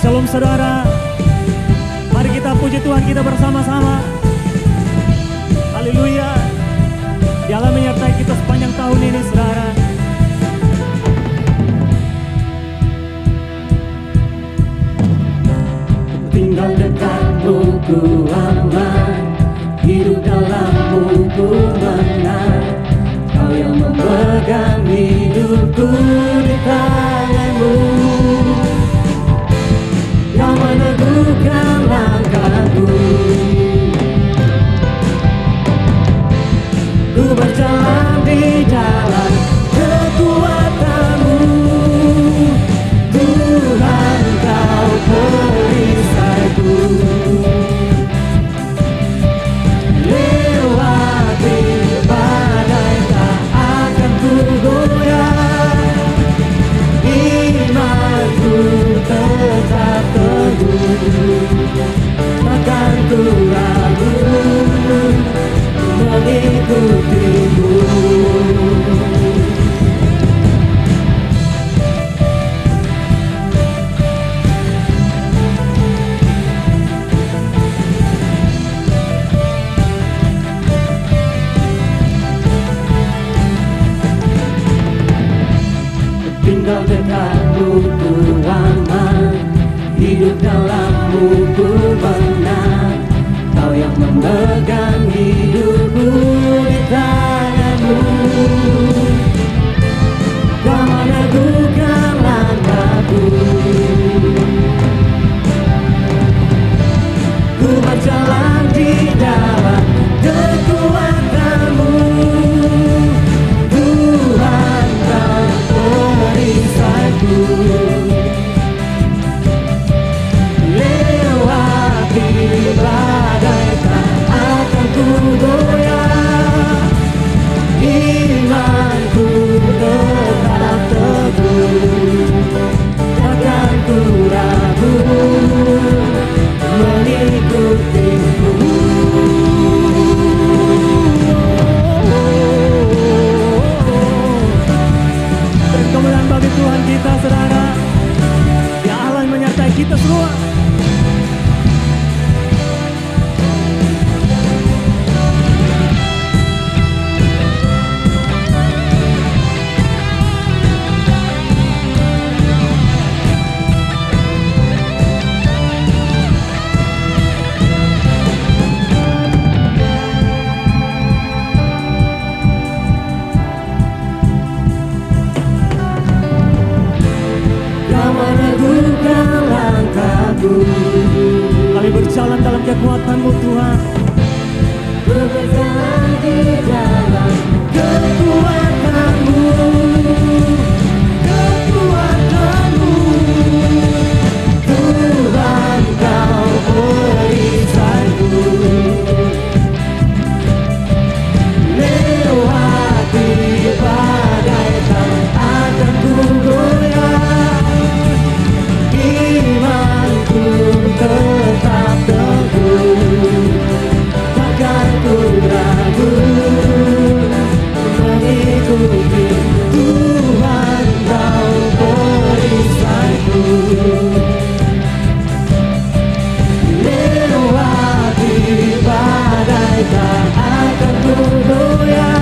Shalom saudara. Mari kita puji Tuhan kita bersama-sama. Haleluya. Dia menyertai kita sepanjang tahun ini saudara. Tinggal dekatmu ku aman, hidup dalammu ku menang. Kau yang memegang hidupku di tanganmu, kau meneguhkan langkahku. Ku berjalan di dalam kekuatan-Mu, Tuhan Kau perisaiku. Lewati badai tak akan ku goyah, imanku tetap teguh, takkan ku ragu mengikutimu. Tinggal dekatmu ku aman, hidup dalammu ku menang. Kau yang memegang hidupku di tanganmu, kau meneguhkan langkahku. Ku berjalan di dalam kekuatan-Mu, Tuhan Kau perisaiku. Lewati badai tak akan ku goyah, imanku tetap teguh, takkan ku ragu mengikutimu. Beri kemuliaan bagi Tuhan kita saudara. Ya Allah yang menyertai kita semua. Kau meneguhkan langkahku. Kami berjalan dalam kekuatan-Mu Tuhan. Ku berjalan di dalam kekuatan-Mu, kekuatan-Mu. Tuhan Kau perisaiku. Lewati badai tak akan ku goyah, imanku tetap teguh, takkan ku ragu mengikuti. Tuhan Kau perisaiku. Lewati badai tak akan ku goyah,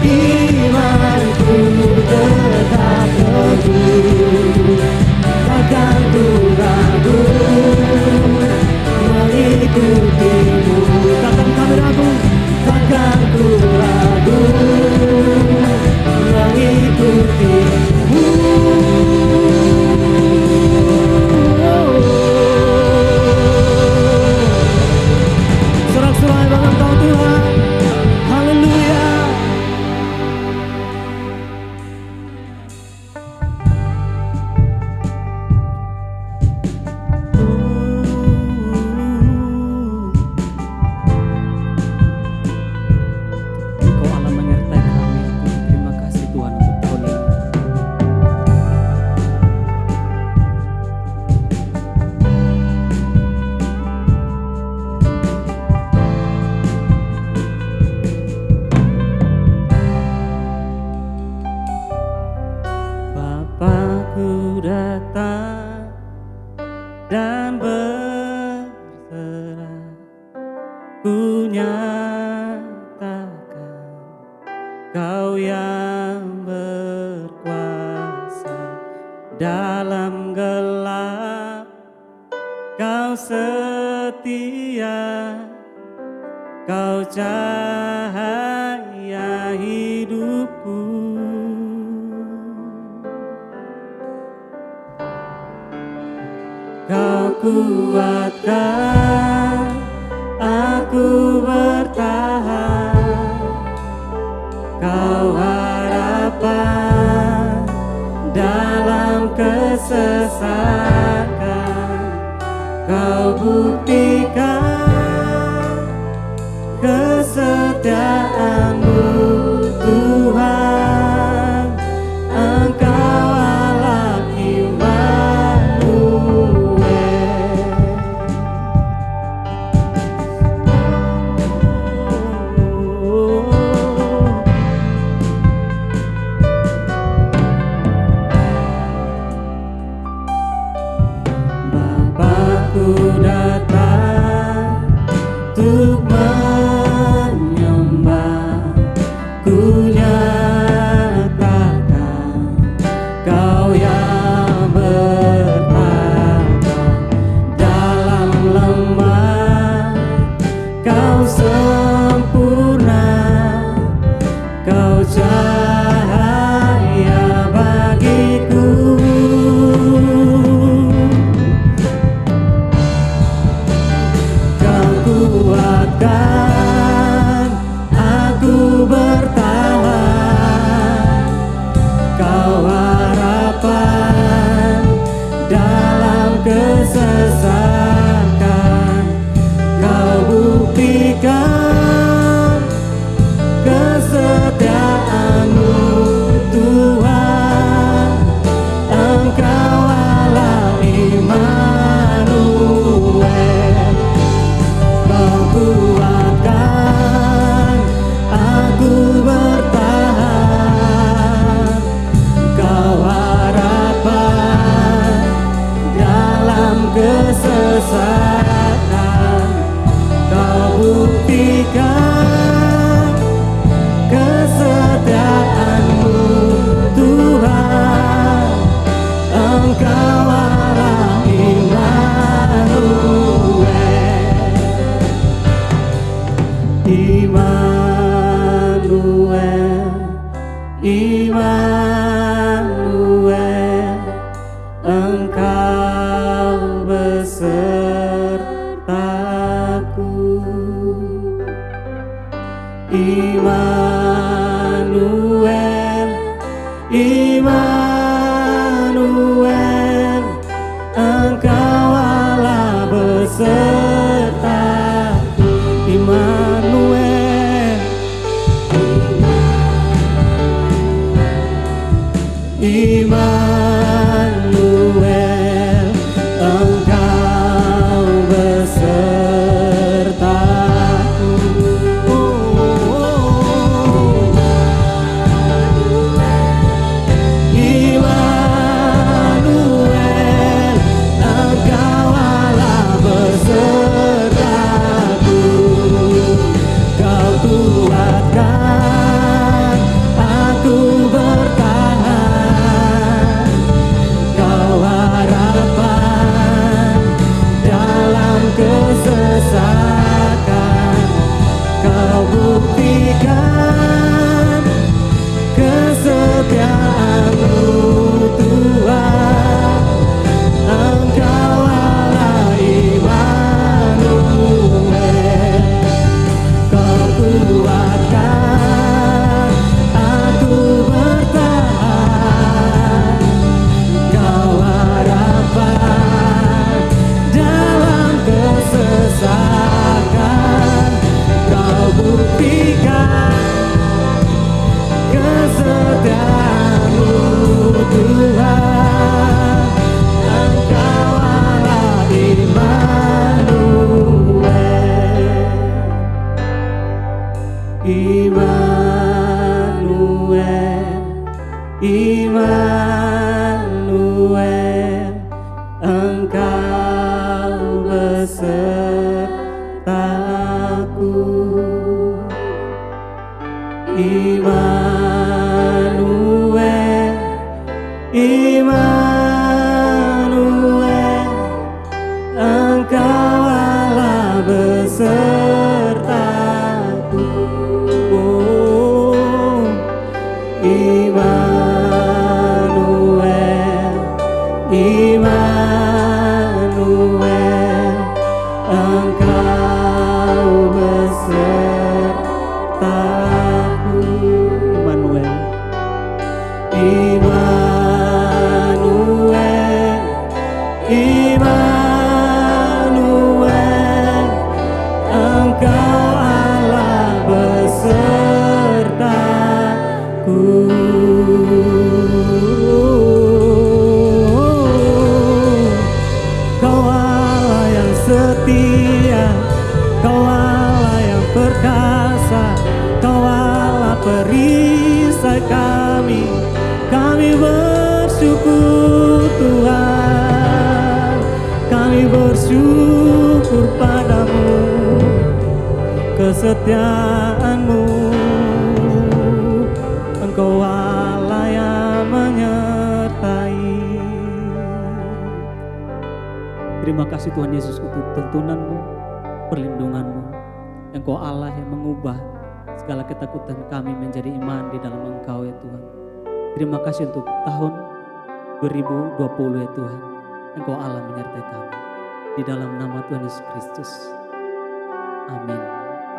imanku tetap teguh, takkan ku ragu mengikutimu. Takkan kami ragu. Takkan ku ragu mengikutimu. Sorak-sorai bagi Engkau Tuhan. Haleluya. Engkau Allah menyertai kami. Terima kasih Tuhan untuk tahun ini. Bapakku datang dan berserah. Ku nyatakan Kau yang berkuasa dalam gelap, Kau setia, Kau cahaya hidupku. Kau kuatkan aku bertahan, Kau harapan dalam kesesakan. Kau buktikan kesetiaan-Mu Tuhan, Engkau Allah Immanuel. Bapakku datang untuk menyembah, ku nyatakan Kau yang bertata dalam lemah, Kau sempurna, Kau cahaya bagiku. Kau kuatkan aku bertahan, Kau harapan dalam kesesakan. Kau buktikan kesetiaan-Mu Tuhan, Engkau Allah Immanuel. Kau kuatkan aku bertahan, Kau harapan dalam kesesakan. Kau buktikan kesetiaan-Mu Tuhan, Engkau Allah Immanuel. Immanuel, Immanuel, Engkau besertaku. Immanuel, Immanuel, Engkau Allah besertaku. Immanuel, Immanuel, Engkau besertaku. Oh, oh, oh. Immanuel, Engkau besertaku. Immanuel, Immanuel, Immanuel, Engkau Allah besertaku. Kau Allah yang setia, Kau Allah yang perkasa, Kau Allah perisai kami bersyukur Tuhan, kami bersyukur padamu, kesetiaan-Mu, Engkau Allah yang menyertai. terima kasih Tuhan Yesus untuk tuntunan-Mu, perlindungan-Mu. Engkau Allah yang mengubah segala ketakutan kami menjadi iman di dalam Engkau ya Tuhan. Terima kasih untuk tahun 2020 ya Tuhan. Engkau Allah menyertai kami. Di dalam nama Tuhan Yesus Kristus. Amin.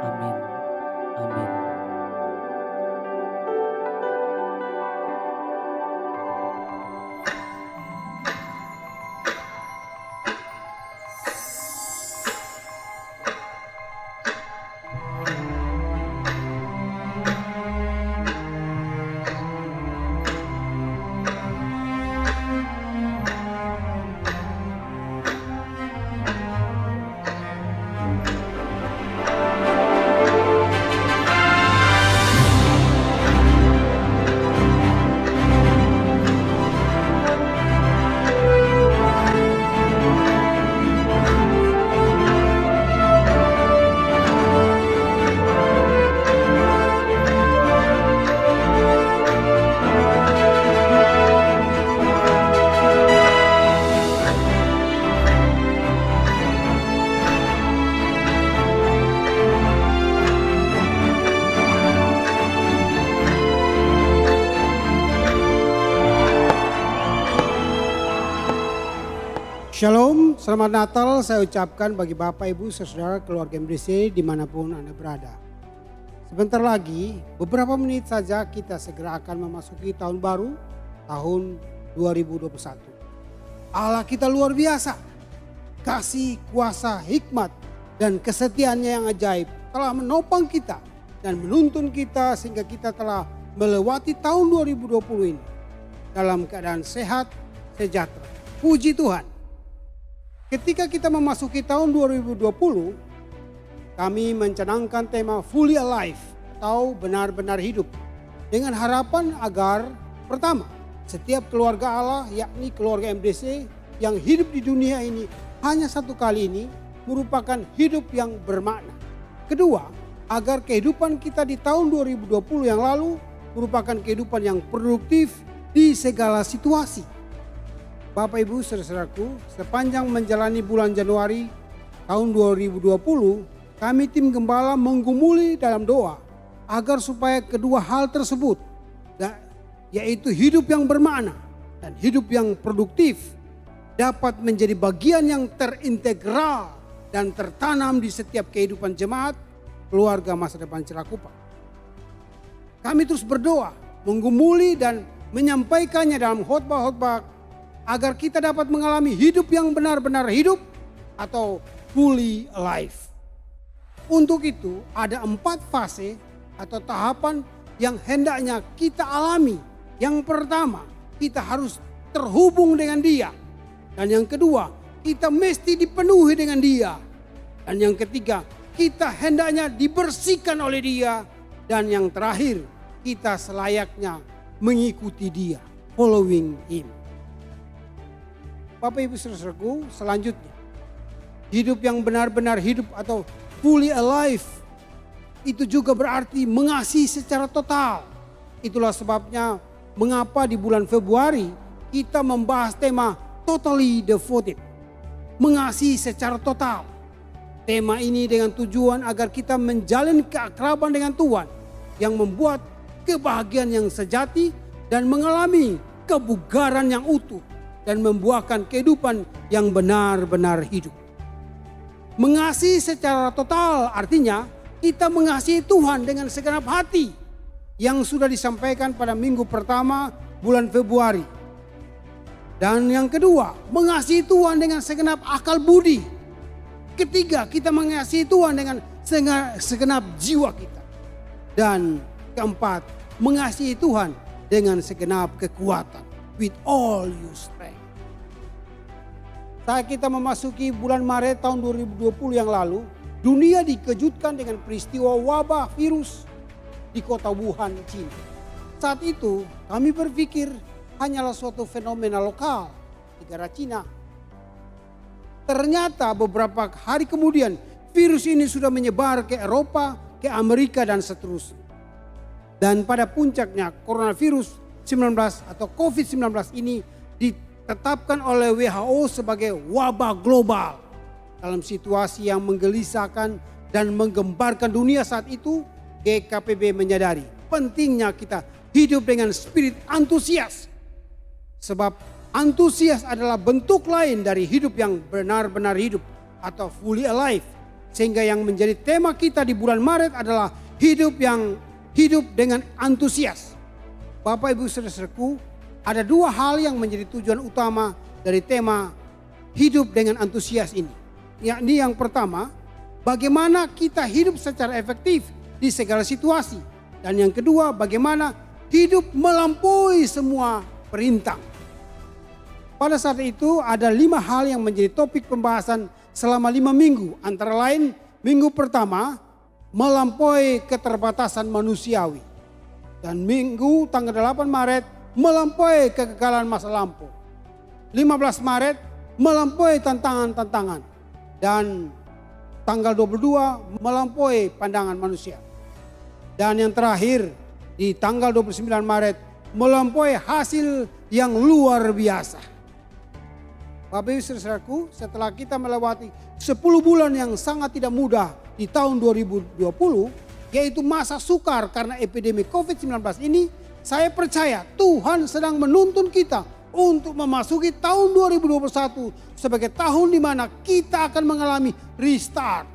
Amin. Amin. Shalom, selamat Natal saya ucapkan bagi Bapak, Ibu, Saudara, keluarga MDC dimanapun Anda berada. Sebentar lagi, beberapa menit saja kita segera akan memasuki tahun baru, tahun 2021. Allah kita luar biasa, kasih, kuasa, hikmat, dan kesetiaannya yang ajaib telah menopang kita dan menuntun kita sehingga kita telah melewati tahun 2020 ini dalam keadaan sehat, sejahtera. Puji Tuhan. Ketika kita memasuki tahun 2020, kami mencanangkan tema Fully Alive atau benar-benar hidup. Dengan harapan agar pertama, setiap keluarga Allah yakni keluarga MDC yang hidup di dunia ini hanya satu kali ini merupakan hidup yang bermakna. Kedua, agar kehidupan kita di tahun 2020 yang lalu merupakan kehidupan yang produktif di segala situasi. Bapak, Ibu, saudaraku, sepanjang menjalani bulan Januari tahun 2020, kami tim gembala menggumuli dalam doa agar supaya kedua hal tersebut, yaitu hidup yang bermakna dan hidup yang produktif, dapat menjadi bagian yang terintegral dan tertanam di setiap kehidupan jemaat keluarga masa depan Cirakupa. Kami terus berdoa, menggumuli dan menyampaikannya dalam khotbah-khotbah agar kita dapat mengalami hidup yang benar-benar hidup atau fully alive. Untuk itu ada 4 fase atau tahapan yang hendaknya kita alami. Yang pertama, kita harus terhubung dengan Dia. Dan yang kedua, kita mesti dipenuhi dengan Dia. Dan yang ketiga, kita hendaknya dibersihkan oleh Dia. Dan yang terakhir, kita selayaknya mengikuti Dia, following Him. Bapak, Ibu, saudaraku, selanjutnya hidup yang benar-benar hidup atau fully alive itu juga berarti mengasihi secara total. Itulah sebabnya mengapa di bulan Februari kita membahas tema totally devoted, mengasihi secara total. Tema ini dengan tujuan agar kita menjalin keakraban dengan Tuhan yang membuat kebahagiaan yang sejati dan mengalami kebugaran yang utuh dan membuahkan kehidupan yang benar-benar hidup. Mengasihi secara total artinya kita mengasihi Tuhan dengan segenap hati yang sudah disampaikan pada minggu pertama bulan Februari. Dan yang kedua, mengasihi Tuhan dengan segenap akal budi. Ketiga, kita mengasihi Tuhan dengan segenap jiwa kita. Dan keempat, mengasihi Tuhan dengan segenap kekuatan. With all your strength. Saat kita memasuki bulan Maret tahun 2020 yang lalu, dunia dikejutkan dengan peristiwa wabah virus di kota Wuhan, China. Saat itu kami berpikir hanyalah suatu fenomena lokal di negara China. Ternyata beberapa hari kemudian virus ini sudah menyebar ke Eropa, ke Amerika dan seterusnya. Dan pada puncaknya coronavirus 19 atau COVID-19 ini ditetapkan oleh WHO sebagai wabah global. Dalam situasi yang menggelisahkan dan menggemparkan dunia saat itu, GKPB menyadari pentingnya kita hidup dengan spirit antusias. Sebab antusias adalah bentuk lain dari hidup yang benar-benar hidup atau fully alive. Sehingga yang menjadi tema kita di bulan Maret adalah hidup dengan antusias. Bapak Ibu Saudaraku, ada dua hal yang menjadi tujuan utama dari tema hidup dengan antusias ini. Yakni yang pertama, bagaimana kita hidup secara efektif di segala situasi. Dan yang kedua, bagaimana hidup melampaui semua perintah. Pada saat itu ada 5 hal yang menjadi topik pembahasan selama 5 minggu. Antara lain minggu pertama melampaui keterbatasan manusiawi. Dan minggu tanggal 8 Maret melampaui kegagalan masa lampau. 15 Maret melampaui tantangan-tantangan. Dan tanggal 22 melampaui pandangan manusia. Dan yang terakhir di tanggal 29 Maret melampaui hasil yang luar biasa. Bapak Ibu Saudaraku, setelah kita melewati 10 bulan yang sangat tidak mudah di tahun 2020, yaitu masa sukar karena epidemi COVID-19 ini, saya percaya Tuhan sedang menuntun kita untuk memasuki tahun 2021 sebagai tahun di mana kita akan mengalami restart.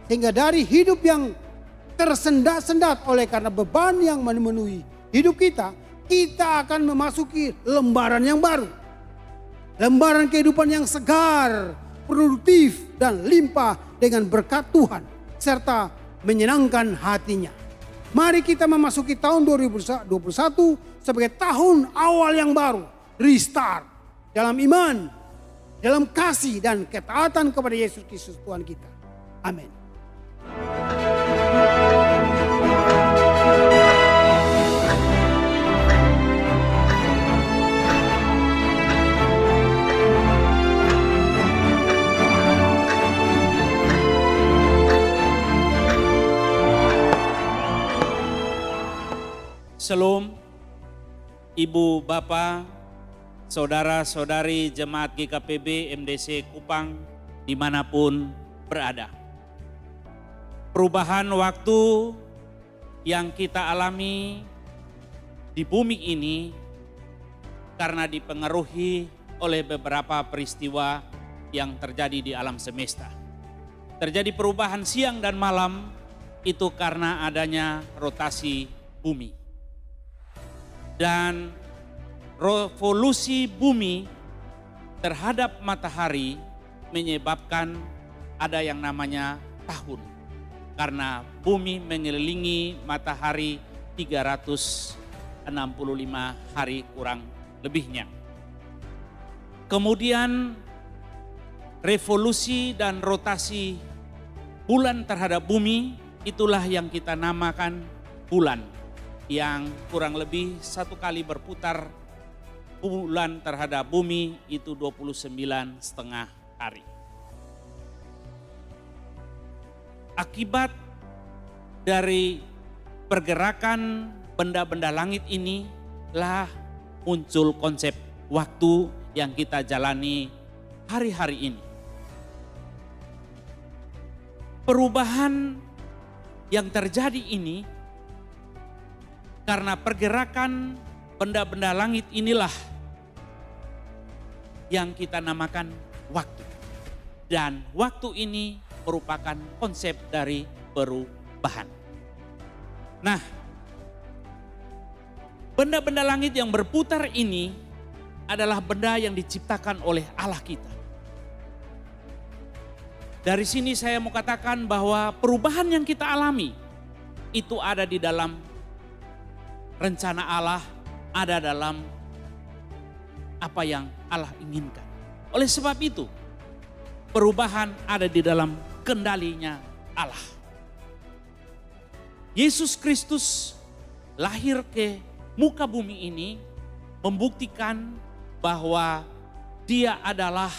Sehingga dari hidup yang tersendat-sendat oleh karena beban yang memenuhi hidup kita, kita akan memasuki lembaran yang baru. Lembaran kehidupan yang segar, produktif dan limpah dengan berkat Tuhan serta menyenangkan hatinya. Mari kita memasuki tahun 2021 sebagai tahun awal yang baru, restart dalam iman, dalam kasih dan ketaatan kepada Yesus Kristus Tuhan kita. Amin. Shalom, Ibu, Bapak, Saudara-saudari Jemaat GKPB MDC Kupang dimanapun berada. Perubahan waktu yang kita alami di bumi ini karena dipengaruhi oleh beberapa peristiwa yang terjadi di alam semesta. Terjadi perubahan siang dan malam itu karena adanya rotasi bumi. Dan revolusi bumi terhadap matahari menyebabkan ada yang namanya tahun. Karena bumi mengelilingi matahari 365 hari kurang lebihnya. Kemudian revolusi dan rotasi bulan terhadap bumi itulah yang kita namakan bulan. Yang kurang lebih 1 kali berputar bulan terhadap bumi itu 29,5 hari. Akibat dari pergerakan benda-benda langit ini lah muncul konsep waktu yang kita jalani hari-hari ini. Perubahan yang terjadi ini karena pergerakan benda-benda langit inilah yang kita namakan waktu. Dan waktu ini merupakan konsep dari perubahan. Nah, benda-benda langit yang berputar ini adalah benda yang diciptakan oleh Allah kita. Dari sini saya mau katakan bahwa perubahan yang kita alami itu ada di dalam rencana Allah, ada dalam apa yang Allah inginkan. Oleh sebab itu, perubahan ada di dalam kendalinya Allah. Yesus Kristus lahir ke muka bumi ini membuktikan bahwa Dia adalah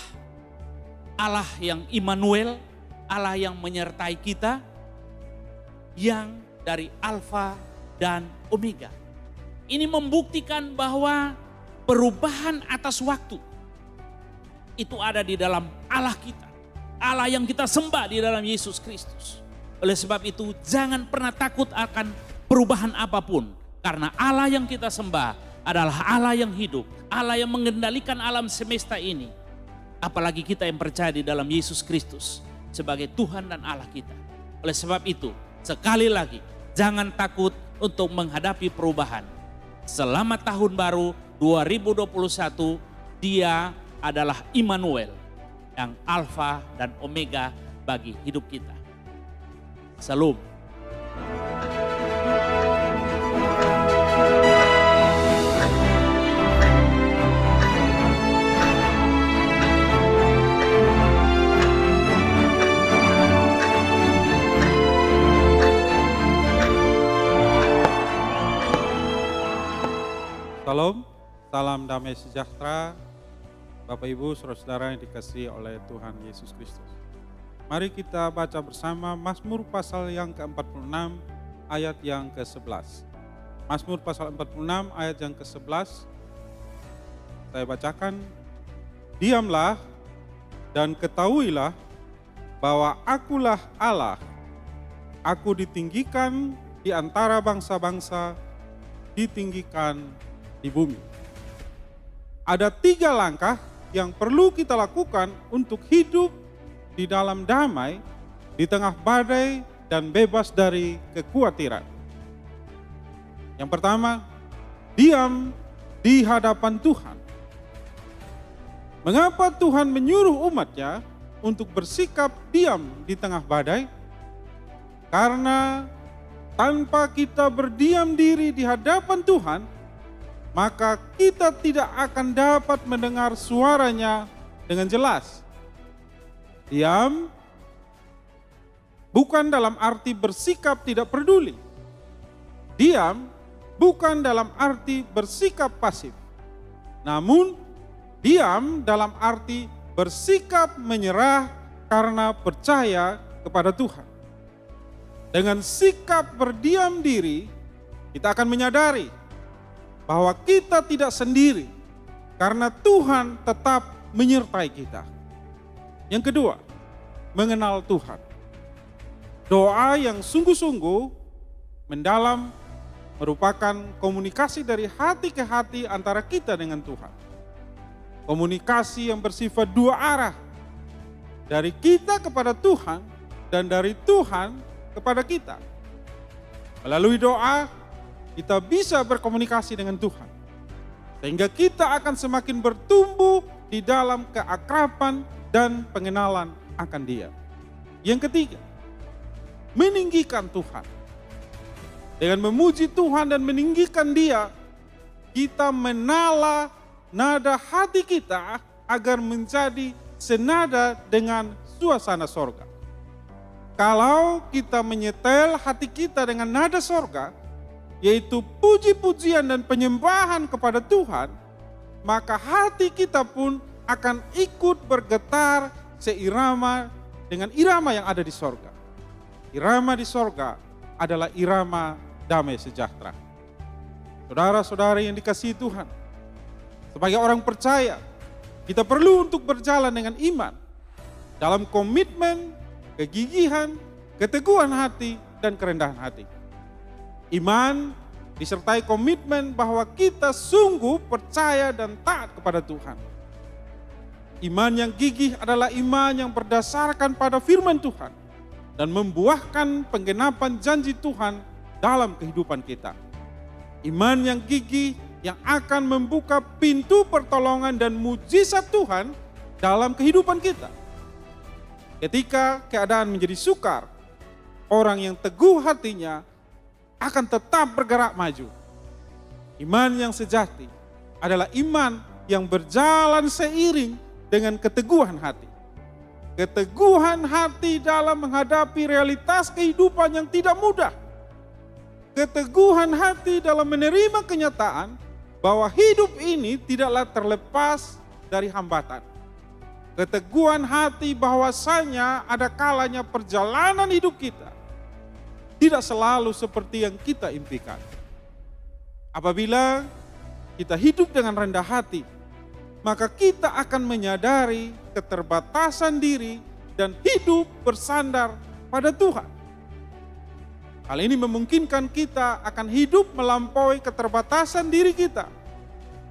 Allah yang Immanuel, Allah yang menyertai kita, yang dari Alfa dan Omega. Ini membuktikan bahwa perubahan atas waktu itu ada di dalam Allah kita. Allah yang kita sembah di dalam Yesus Kristus. Oleh sebab itu jangan pernah takut akan perubahan apapun. Karena Allah yang kita sembah adalah Allah yang hidup. Allah yang mengendalikan alam semesta ini. Apalagi kita yang percaya di dalam Yesus Kristus sebagai Tuhan dan Allah kita. Oleh sebab itu sekali lagi jangan takut untuk menghadapi perubahan. Selamat tahun baru 2021, Dia adalah Immanuel yang Alfa dan Omega bagi hidup kita. Salam. Salam, salam damai sejahtera, Bapak Ibu, saudara-saudara yang dikasihi oleh Tuhan Yesus Kristus. Mari kita baca bersama Mazmur pasal yang ke-46 ayat yang ke-11. Mazmur pasal 46 ayat yang ke-11. Saya bacakan, diamlah dan ketahuilah bahwa akulah Allah. Aku ditinggikan di antara bangsa-bangsa, ditinggikan di bumi. Ada 3 langkah yang perlu kita lakukan untuk hidup di dalam damai di tengah badai dan bebas dari kekhawatiran. Yang pertama, diam di hadapan Tuhan. Mengapa Tuhan menyuruh umatnya untuk bersikap diam di tengah badai? Karena tanpa kita berdiam diri di hadapan Tuhan, maka kita tidak akan dapat mendengar suaranya dengan jelas. Diam bukan dalam arti bersikap tidak peduli. Diam bukan dalam arti bersikap pasif. Namun diam dalam arti bersikap menyerah karena percaya kepada Tuhan. Dengan sikap berdiam diri, kita akan menyadari bahwa kita tidak sendiri karena Tuhan tetap menyertai kita. Yang kedua, mengenal Tuhan. Doa yang sungguh-sungguh mendalam merupakan komunikasi dari hati ke hati antara kita dengan Tuhan. Komunikasi yang bersifat 2 arah. Dari kita kepada Tuhan dan dari Tuhan kepada kita. Melalui doa, kita bisa berkomunikasi dengan Tuhan. Sehingga kita akan semakin bertumbuh di dalam keakraban dan pengenalan akan Dia. Yang ketiga, meninggikan Tuhan. Dengan memuji Tuhan dan meninggikan Dia, kita menala nada hati kita agar menjadi senada dengan suasana sorga. Kalau kita menyetel hati kita dengan nada sorga, yaitu puji-pujian dan penyembahan kepada Tuhan, maka hati kita pun akan ikut bergetar seirama dengan irama yang ada di sorga. Irama di sorga adalah irama damai sejahtera. Saudara-saudari yang dikasihi Tuhan, sebagai orang percaya, kita perlu untuk berjalan dengan iman, dalam komitmen, kegigihan, keteguhan hati, dan kerendahan hati. Iman disertai komitmen bahwa kita sungguh percaya dan taat kepada Tuhan. Iman yang gigih adalah iman yang berdasarkan pada firman Tuhan dan membuahkan penggenapan janji Tuhan dalam kehidupan kita. Iman yang gigih yang akan membuka pintu pertolongan dan mujizat Tuhan dalam kehidupan kita. Ketika keadaan menjadi sukar, orang yang teguh hatinya akan tetap bergerak maju. Iman yang sejati adalah iman yang berjalan seiring dengan keteguhan hati. Keteguhan hati dalam menghadapi realitas kehidupan yang tidak mudah. Keteguhan hati dalam menerima kenyataan bahwa hidup ini tidaklah terlepas dari hambatan. Keteguhan hati bahwasanya ada kalanya perjalanan hidup kita tidak selalu seperti yang kita impikan. Apabila kita hidup dengan rendah hati, maka kita akan menyadari keterbatasan diri dan hidup bersandar pada Tuhan. Hal ini memungkinkan kita akan hidup melampaui keterbatasan diri kita.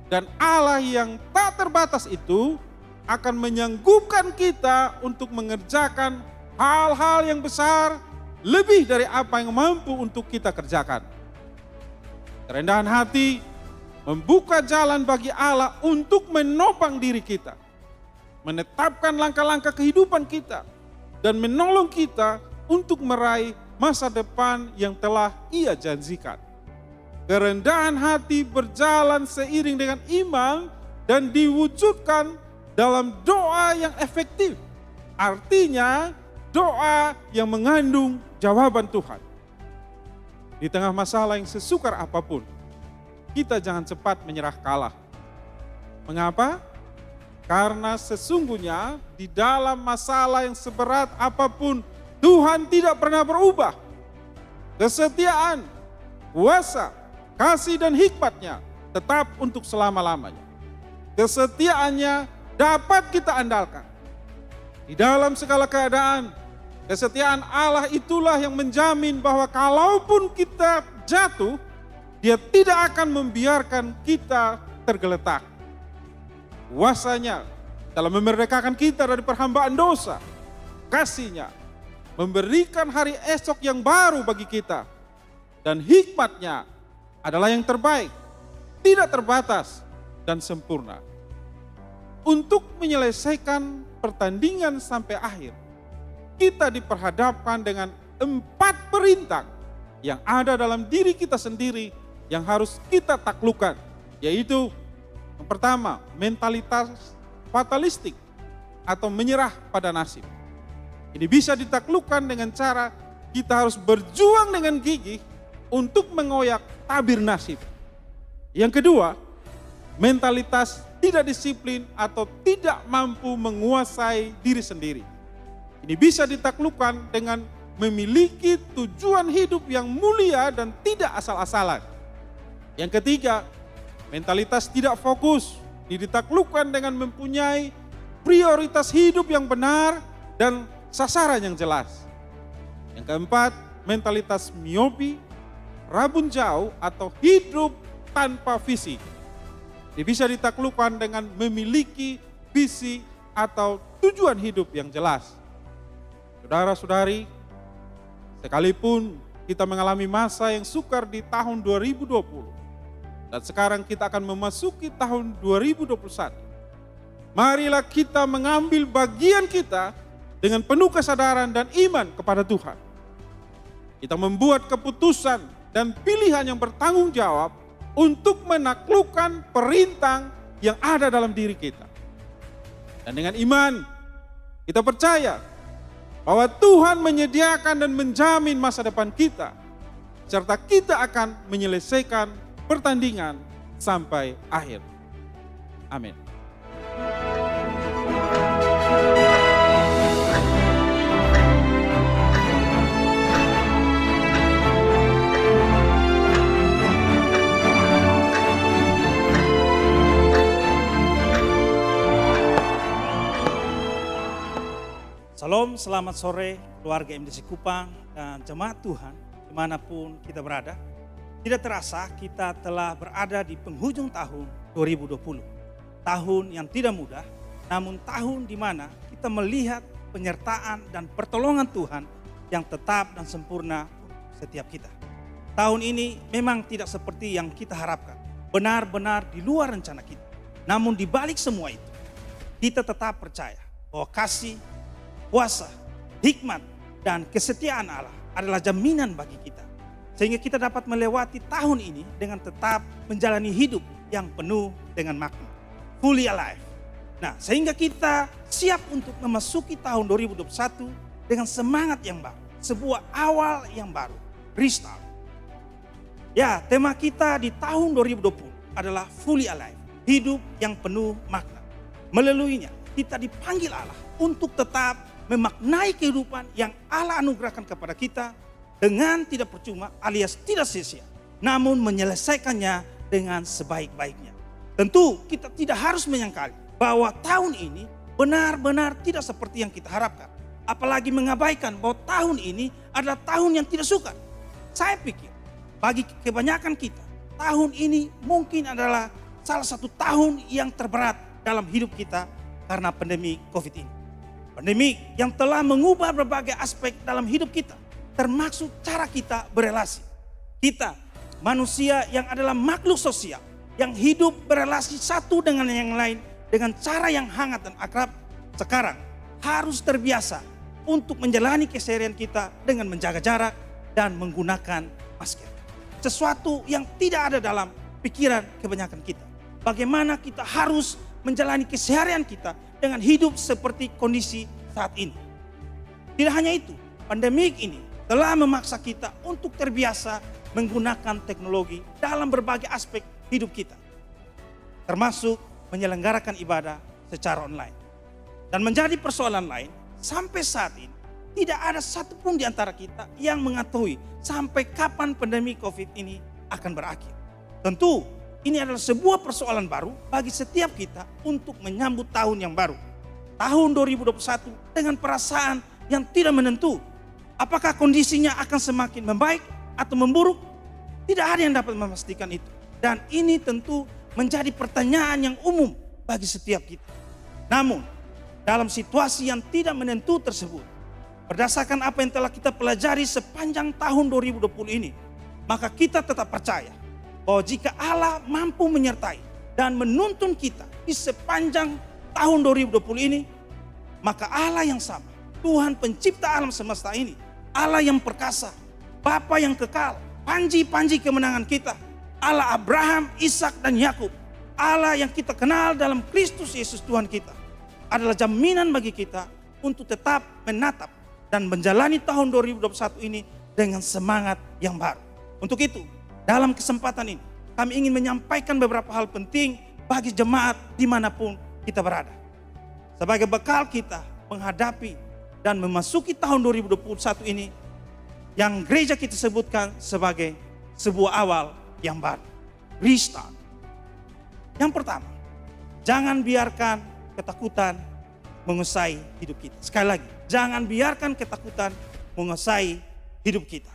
Dan Allah yang tak terbatas itu akan menyanggupkan kita untuk mengerjakan hal-hal yang besar lebih dari apa yang mampu untuk kita kerjakan. Kerendahan hati membuka jalan bagi Allah untuk menopang diri kita, menetapkan langkah-langkah kehidupan kita, dan menolong kita untuk meraih masa depan yang telah Ia janjikan. Kerendahan hati berjalan seiring dengan iman dan diwujudkan dalam doa yang efektif. Artinya doa yang mengandung jawaban Tuhan. Di tengah masalah yang sesukar apapun, kita jangan cepat menyerah kalah. Mengapa? Karena sesungguhnya di dalam masalah yang seberat apapun, Tuhan tidak pernah berubah. Kesetiaan, kuasa, kasih dan hikmat-Nya tetap untuk selama-lamanya. Kesetiaannya dapat kita andalkan. Di dalam segala keadaan, kesetiaan Allah itulah yang menjamin bahwa kalaupun kita jatuh, Dia tidak akan membiarkan kita tergeletak. Kuasanya dalam memerdekakan kita dari perhambaan dosa. Kasih-Nya memberikan hari esok yang baru bagi kita. Dan hikmat-Nya adalah yang terbaik, tidak terbatas, dan sempurna. Untuk menyelesaikan pertandingan sampai akhir, kita diperhadapkan dengan 4 perintah yang ada dalam diri kita sendiri yang harus kita taklukkan, yaitu yang pertama, mentalitas fatalistik atau menyerah pada nasib. Ini bisa ditaklukkan dengan cara kita harus berjuang dengan gigih untuk mengoyak tabir nasib. Yang kedua, mentalitas tidak disiplin atau tidak mampu menguasai diri sendiri. Ini bisa ditaklukkan dengan memiliki tujuan hidup yang mulia dan tidak asal-asalan. Yang ketiga, mentalitas tidak fokus. Ini ditaklukkan dengan mempunyai prioritas hidup yang benar dan sasaran yang jelas. Yang keempat, mentalitas miopi, rabun jauh atau hidup tanpa visi. Ini bisa ditaklukkan dengan memiliki visi atau tujuan hidup yang jelas. Saudara-saudari, sekalipun kita mengalami masa yang sukar di tahun 2020, dan sekarang kita akan memasuki tahun 2021. Marilah kita mengambil bagian kita dengan penuh kesadaran dan iman kepada Tuhan. Kita membuat keputusan dan pilihan yang bertanggung jawab untuk menaklukkan perintah yang ada dalam diri kita. Dan dengan iman, kita percaya bahwa Tuhan menyediakan dan menjamin masa depan kita, serta kita akan menyelesaikan pertandingan sampai akhir. Amin. Salam, selamat sore keluarga MDC Kupang dan jemaat Tuhan dimanapun kita berada. Tidak terasa kita telah berada di penghujung tahun 2020. Tahun yang tidak mudah, namun tahun di mana kita melihat penyertaan dan pertolongan Tuhan yang tetap dan sempurna setiap kita. Tahun ini memang tidak seperti yang kita harapkan, benar-benar di luar rencana kita. Namun di balik semua itu, kita tetap percaya bahwa kasih, kuasa, hikmat, dan kesetiaan Allah adalah jaminan bagi kita. Sehingga kita dapat melewati tahun ini dengan tetap menjalani hidup yang penuh dengan makna. Fully alive. Nah, sehingga kita siap untuk memasuki tahun 2021 dengan semangat yang baru. Sebuah awal yang baru. Restart. Ya, tema kita di tahun 2020 adalah fully alive. Hidup yang penuh makna. Melaluinya, kita dipanggil Allah untuk tetap memaknai kehidupan yang Allah anugerahkan kepada kita dengan tidak percuma alias tidak sia-sia, namun menyelesaikannya dengan sebaik-baiknya. Tentu kita tidak harus menyangkali bahwa tahun ini benar-benar tidak seperti yang kita harapkan. Apalagi mengabaikan bahwa tahun ini adalah tahun yang tidak suka. Saya pikir bagi kebanyakan kita, tahun ini mungkin adalah salah satu tahun yang terberat dalam hidup kita karena pandemi COVID ini. Pandemi yang telah mengubah berbagai aspek dalam hidup kita, termasuk cara kita berelasi. Kita manusia yang adalah makhluk sosial, yang hidup berelasi satu dengan yang lain dengan cara yang hangat dan akrab, sekarang harus terbiasa untuk menjalani keseharian kita dengan menjaga jarak dan menggunakan masker. Sesuatu yang tidak ada dalam pikiran kebanyakan kita. Bagaimana kita harus menjalani keseharian kita dengan hidup seperti kondisi saat ini. Tidak hanya itu, pandemik ini telah memaksa kita untuk terbiasa menggunakan teknologi dalam berbagai aspek hidup kita. Termasuk menyelenggarakan ibadah secara online. Dan menjadi persoalan lain, sampai saat ini tidak ada satupun di antara kita yang mengetahui sampai kapan pandemi COVID ini akan berakhir. Tentu ini adalah sebuah persoalan baru bagi setiap kita untuk menyambut tahun yang baru. Tahun 2021 dengan perasaan yang tidak menentu. Apakah kondisinya akan semakin membaik atau memburuk? Tidak ada yang dapat memastikan itu. Dan ini tentu menjadi pertanyaan yang umum bagi setiap kita. Namun, dalam situasi yang tidak menentu tersebut, berdasarkan apa yang telah kita pelajari sepanjang tahun 2020 ini, maka kita tetap percaya bahwa jika Allah mampu menyertai dan menuntun kita di sepanjang tahun 2020 ini, maka Allah yang sama, Tuhan pencipta alam semesta ini, Allah yang perkasa, Bapa yang kekal, panji-panji kemenangan kita, Allah Abraham, Ishak dan Yakub, Allah yang kita kenal dalam Kristus Yesus Tuhan kita, adalah jaminan bagi kita untuk tetap menatap dan menjalani tahun 2021 ini dengan semangat yang baru. Untuk itu, dalam kesempatan ini, kami ingin menyampaikan beberapa hal penting bagi jemaat dimanapun kita berada. Sebagai bekal kita menghadapi dan memasuki tahun 2021 ini, yang gereja kita sebutkan sebagai sebuah awal yang baru. Restart. Yang pertama, jangan biarkan ketakutan menguasai hidup kita. Sekali lagi, jangan biarkan ketakutan menguasai hidup kita.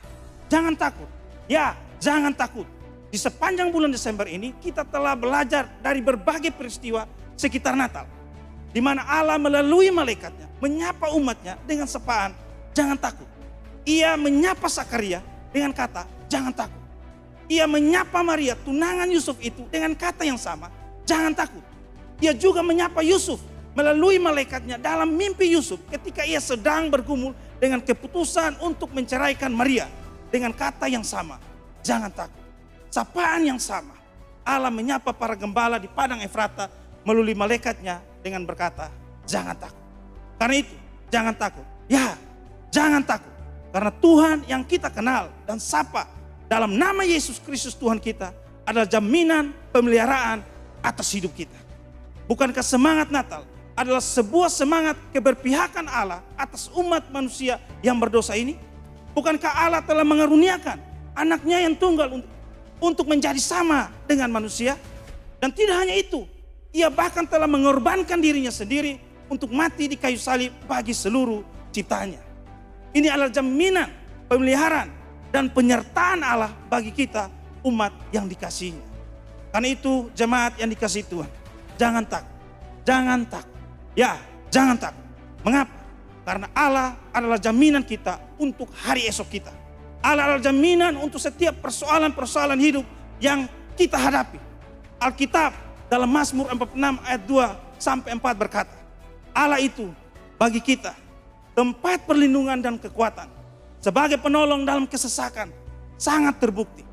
Jangan takut. Ya, jangan takut. Di sepanjang bulan Desember ini kita telah belajar dari berbagai peristiwa sekitar Natal, di mana Allah melalui malaikatnya menyapa umatnya dengan sapaan, jangan takut. Ia menyapa Zakaria dengan kata, jangan takut. Ia menyapa Maria, tunangan Yusuf itu dengan kata yang sama, jangan takut. Ia juga menyapa Yusuf melalui malaikatnya dalam mimpi Yusuf ketika ia sedang bergumul dengan keputusan untuk menceraikan Maria dengan kata yang sama, jangan takut. Sapaan yang sama, Allah menyapa para gembala di padang Efrata melalui malaikatnya dengan berkata, jangan takut. Karena itu, jangan takut. Ya, jangan takut. Karena Tuhan yang kita kenal dan sapa dalam nama Yesus Kristus Tuhan kita adalah jaminan pemeliharaan atas hidup kita. Bukankah semangat Natal adalah sebuah semangat keberpihakan Allah atas umat manusia yang berdosa ini? Bukankah Allah telah mengaruniakan anaknya yang tunggal untuk menjadi sama dengan manusia? Dan tidak hanya itu, ia bahkan telah mengorbankan dirinya sendiri untuk mati di kayu salib bagi seluruh ciptaannya. Ini adalah jaminan pemeliharaan dan penyertaan Allah bagi kita umat yang dikasihinya. Karena itu jemaat yang dikasihi Tuhan, jangan takut, jangan takut. Ya, jangan takut. Mengapa? Karena Allah adalah jaminan kita untuk hari esok kita. Allah adalah jaminan untuk setiap persoalan-persoalan hidup yang kita hadapi. Alkitab dalam Mazmur 46 ayat 2 sampai 4 berkata, Allah itu bagi kita tempat perlindungan dan kekuatan, sebagai penolong dalam kesesakan, sangat terbukti.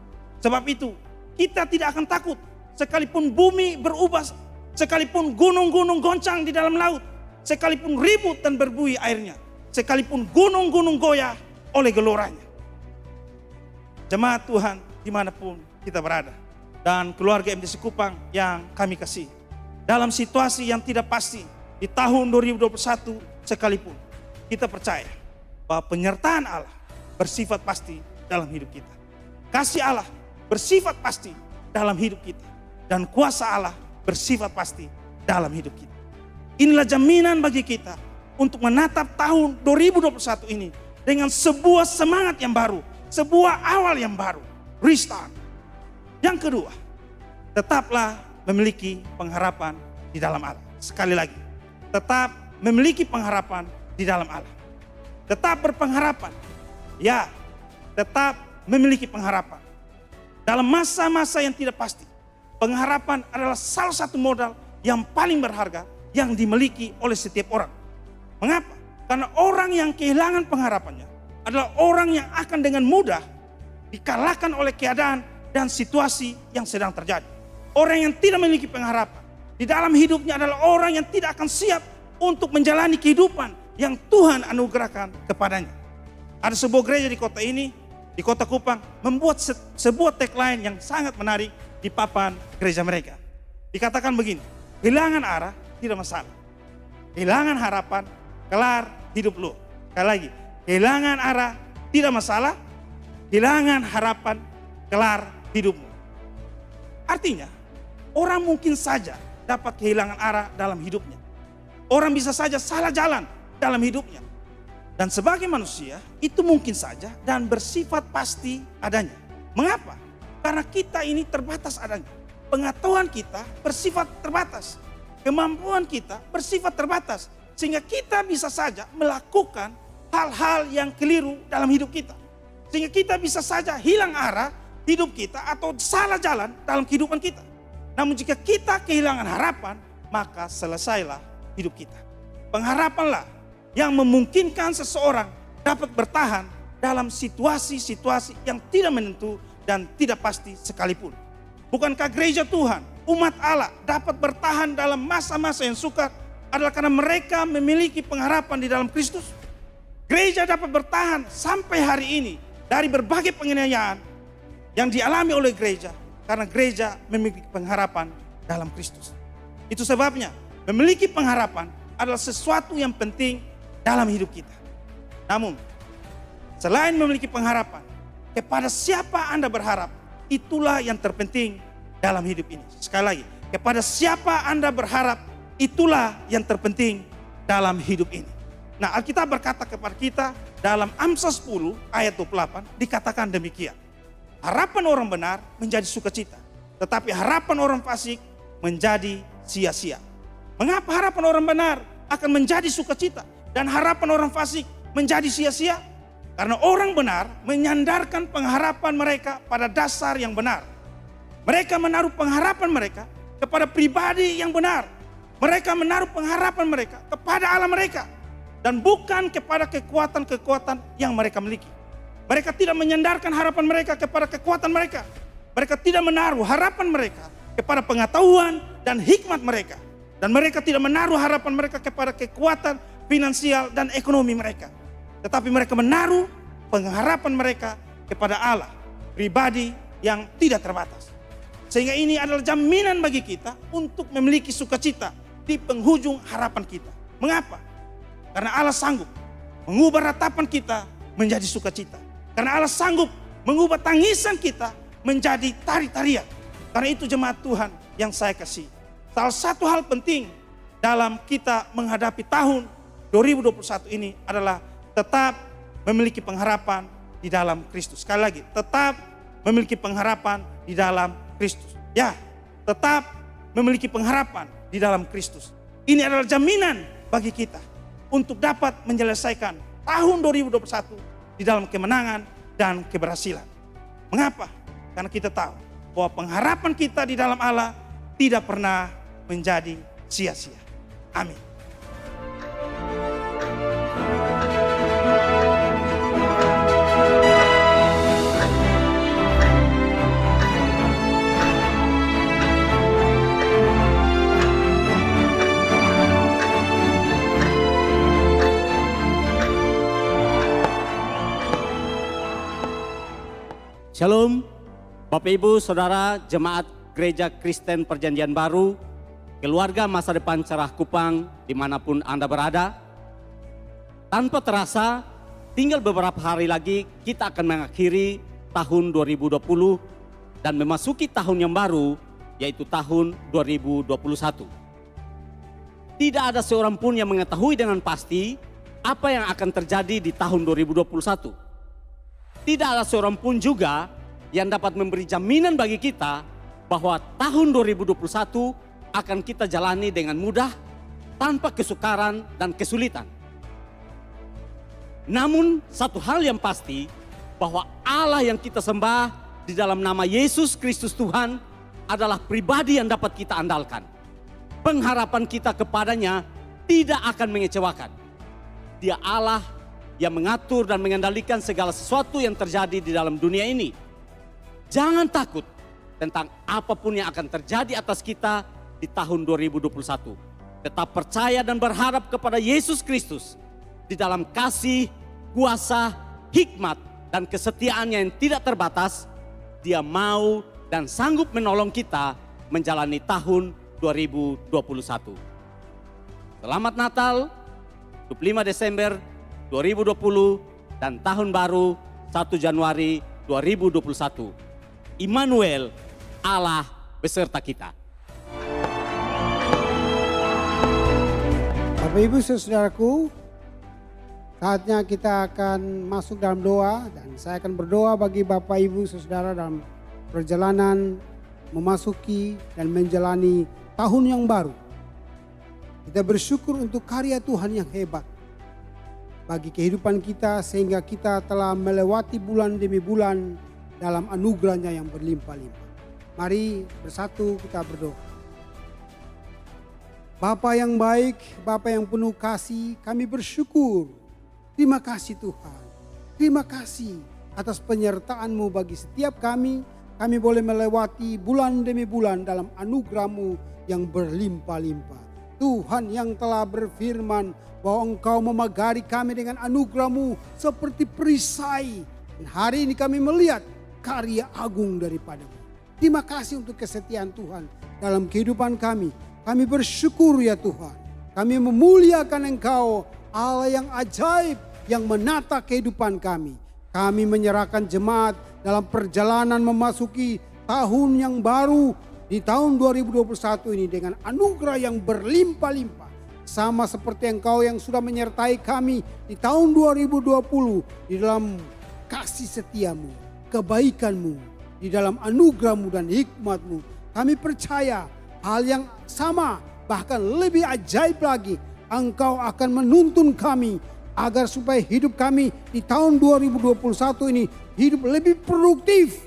Sebab itu kita tidak akan takut sekalipun bumi berubah, sekalipun gunung-gunung goncang di dalam laut, sekalipun ribut dan berbuih airnya, sekalipun gunung-gunung goyah oleh geloranya. Jemaat Tuhan dimanapun kita berada, dan keluarga MTC Kupang yang kami kasih, dalam situasi yang tidak pasti di tahun 2021 sekalipun, kita percaya bahwa penyertaan Allah bersifat pasti dalam hidup kita. Kasih Allah bersifat pasti dalam hidup kita, dan kuasa Allah bersifat pasti dalam hidup kita. Inilah jaminan bagi kita untuk menatap tahun 2021 ini dengan sebuah semangat yang baru, sebuah awal yang baru, restart. Yang kedua, tetaplah memiliki pengharapan di dalam Allah. Sekali lagi, tetap memiliki pengharapan di dalam Allah. Tetap berpengharapan. Ya, tetap memiliki pengharapan. Dalam masa-masa yang tidak pasti, pengharapan adalah salah satu modal yang paling berharga yang dimiliki oleh setiap orang. Mengapa? Karena orang yang kehilangan pengharapannya adalah orang yang akan dengan mudah dikalahkan oleh keadaan dan situasi yang sedang terjadi. Orang yang tidak memiliki pengharapan di dalam hidupnya adalah orang yang tidak akan siap untuk menjalani kehidupan yang Tuhan anugerahkan kepadanya. Ada sebuah gereja di kota ini, di kota Kupang, membuat sebuah tagline yang sangat menarik di papan gereja mereka. Dikatakan begini, kehilangan arah tidak masalah, kehilangan harapan kelar hidup lo. Sekali lagi, kehilangan arah tidak masalah, kehilangan harapan kelar hidupmu. Artinya, orang mungkin saja dapat kehilangan arah dalam hidupnya. Orang bisa saja salah jalan dalam hidupnya. Dan sebagai manusia, itu mungkin saja dan bersifat pasti adanya. Mengapa? Karena kita ini terbatas adanya. Pengetahuan kita bersifat terbatas. Kemampuan kita bersifat terbatas. Sehingga kita bisa saja melakukan hal-hal yang keliru dalam hidup kita. Sehingga kita bisa saja hilang arah hidup kita atau salah jalan dalam kehidupan kita. Namun jika kita kehilangan harapan, maka selesailah hidup kita. Pengharapanlah yang memungkinkan seseorang dapat bertahan dalam situasi-situasi yang tidak menentu dan tidak pasti sekalipun. Bukankah gereja Tuhan, umat Allah dapat bertahan dalam masa-masa yang sukar adalah karena mereka memiliki pengharapan di dalam Kristus? Gereja dapat bertahan sampai hari ini dari berbagai penganiayaan yang dialami oleh gereja karena gereja memiliki pengharapan dalam Kristus. Itu sebabnya memiliki pengharapan adalah sesuatu yang penting dalam hidup kita. Namun, selain memiliki pengharapan, kepada siapa Anda berharap, itulah yang terpenting dalam hidup ini. Sekali lagi, kepada siapa Anda berharap, itulah yang terpenting dalam hidup ini. Nah, Alkitab berkata kepada kita dalam Amsal 10 ayat 28 dikatakan demikian. Harapan orang benar menjadi sukacita, tetapi harapan orang fasik menjadi sia-sia. Mengapa harapan orang benar akan menjadi sukacita dan harapan orang fasik menjadi sia-sia? Karena orang benar menyandarkan pengharapan mereka pada dasar yang benar. Mereka menaruh pengharapan mereka kepada pribadi yang benar. Mereka menaruh pengharapan mereka kepada Allah mereka. Dan bukan kepada kekuatan-kekuatan yang mereka miliki. Mereka tidak menyandarkan harapan mereka kepada kekuatan mereka. Mereka tidak menaruh harapan mereka kepada pengetahuan dan hikmat mereka. Dan mereka tidak menaruh harapan mereka kepada kekuatan finansial dan ekonomi mereka. Tetapi mereka menaruh pengharapan mereka kepada Allah, pribadi yang tidak terbatas. Sehingga ini adalah jaminan bagi kita untuk memiliki sukacita di penghujung harapan kita. Mengapa? Karena Allah sanggup mengubah ratapan kita menjadi sukacita. Karena Allah sanggup mengubah tangisan kita menjadi tari-tarian. Karena itu jemaat Tuhan yang saya kasih. Salah satu hal penting dalam kita menghadapi tahun 2021 ini adalah tetap memiliki pengharapan di dalam Kristus. Sekali lagi, tetap memiliki pengharapan di dalam Kristus. Ya, tetap memiliki pengharapan di dalam Kristus. Ini adalah jaminan bagi kita untuk dapat menyelesaikan tahun 2021 di dalam kemenangan dan keberhasilan. Mengapa? Karena kita tahu bahwa pengharapan kita di dalam Allah tidak pernah menjadi sia-sia. Amin. Shalom, Bapak Ibu, Saudara, Jemaat Gereja Kristen Perjanjian Baru, keluarga masa depan cerah Kupang dimanapun Anda berada. Tanpa terasa, tinggal beberapa hari lagi kita akan mengakhiri tahun 2020 dan memasuki tahun yang baru, yaitu tahun 2021. Tidak ada seorang pun yang mengetahui dengan pasti apa yang akan terjadi di tahun 2021. Tidak ada seorang pun juga yang dapat memberi jaminan bagi kita bahwa tahun 2021 akan kita jalani dengan mudah, tanpa kesukaran dan kesulitan. Namun satu hal yang pasti, bahwa Allah yang kita sembah di dalam nama Yesus Kristus Tuhan adalah pribadi yang dapat kita andalkan. Pengharapan kita kepadanya tidak akan mengecewakan. Dia Allah yang mengatur dan mengendalikan segala sesuatu yang terjadi di dalam dunia ini. Jangan takut tentang apapun yang akan terjadi atas kita di tahun 2021. Tetap percaya dan berharap kepada Yesus Kristus di dalam kasih, kuasa, hikmat, dan kesetiaannya yang tidak terbatas. Dia mau dan sanggup menolong kita menjalani tahun 2021. Selamat Natal, 25 Desember 2020 dan tahun baru 1 Januari 2021. Immanuel, Allah beserta kita. Bapak Ibu saudaraku, saatnya kita akan masuk dalam doa dan saya akan berdoa bagi Bapak Ibu saudara dalam perjalanan memasuki dan menjalani tahun yang baru. Kita bersyukur untuk karya Tuhan yang hebat bagi kehidupan kita sehingga kita telah melewati bulan demi bulan dalam anugerahnya yang berlimpah-limpah. Mari bersatu kita berdoa. Bapa yang baik, Bapa yang penuh kasih, kami bersyukur. Terima kasih Tuhan. Terima kasih atas penyertaan-Mu bagi setiap kami. Kami boleh melewati bulan demi bulan dalam anugerah-Mu yang berlimpah-limpah. Tuhan yang telah berfirman bahwa Engkau memagari kami dengan anugerah-Mu seperti perisai. Dan hari ini kami melihat karya agung daripada-Mu. Terima kasih untuk kesetiaan Tuhan dalam kehidupan kami. Kami bersyukur ya Tuhan. Kami memuliakan Engkau, Allah yang ajaib yang menata kehidupan kami. Kami menyerahkan jemaat dalam perjalanan memasuki tahun yang baru di tahun 2021 ini dengan anugerah yang berlimpah-limpah. Sama seperti Engkau yang sudah menyertai kami di tahun 2020 di dalam kasih setiamu, kebaikanmu, di dalam anugerahmu dan hikmatmu. Kami percaya hal yang sama bahkan lebih ajaib lagi. Engkau akan menuntun kami agar supaya hidup kami di tahun 2021 ini hidup lebih produktif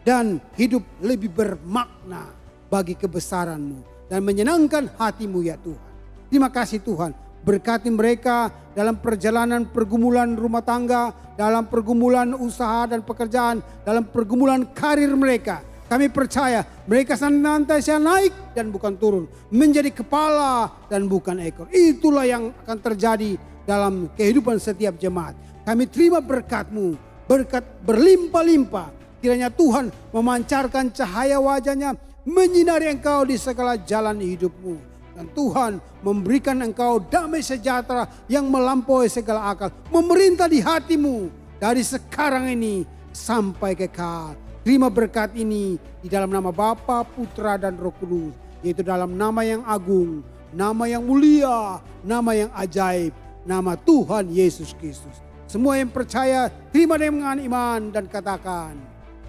dan hidup lebih bermakna bagi kebesaran-Mu dan menyenangkan hati-Mu ya Tuhan. Terima kasih Tuhan, berkati mereka dalam perjalanan pergumulan rumah tangga, dalam pergumulan usaha dan pekerjaan, dalam pergumulan karir mereka. Kami percaya mereka senantiasa naik dan bukan turun, menjadi kepala dan bukan ekor. Itulah yang akan terjadi dalam kehidupan setiap jemaat. Kami terima berkat-Mu, berkat berlimpah-limpah. Kiranya Tuhan memancarkan cahaya wajah-Nya, menyinari Engkau di segala jalan hidupmu. Dan Tuhan memberikan Engkau damai sejahtera yang melampaui segala akal. Memerintah di hatimu dari sekarang ini sampai kekal. Terima berkat ini di dalam nama Bapa, Putra dan Roh Kudus. Yaitu dalam nama yang agung, nama yang mulia, nama yang ajaib. Nama Tuhan Yesus Kristus. Semua yang percaya terima dengan iman dan katakan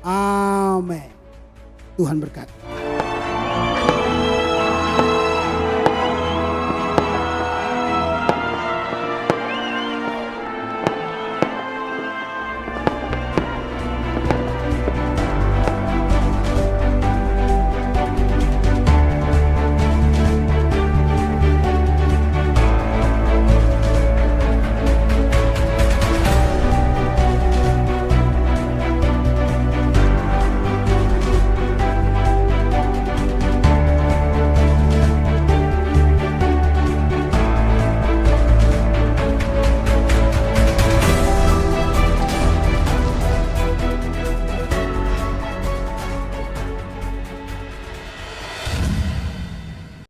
amin. Tuhan berkati.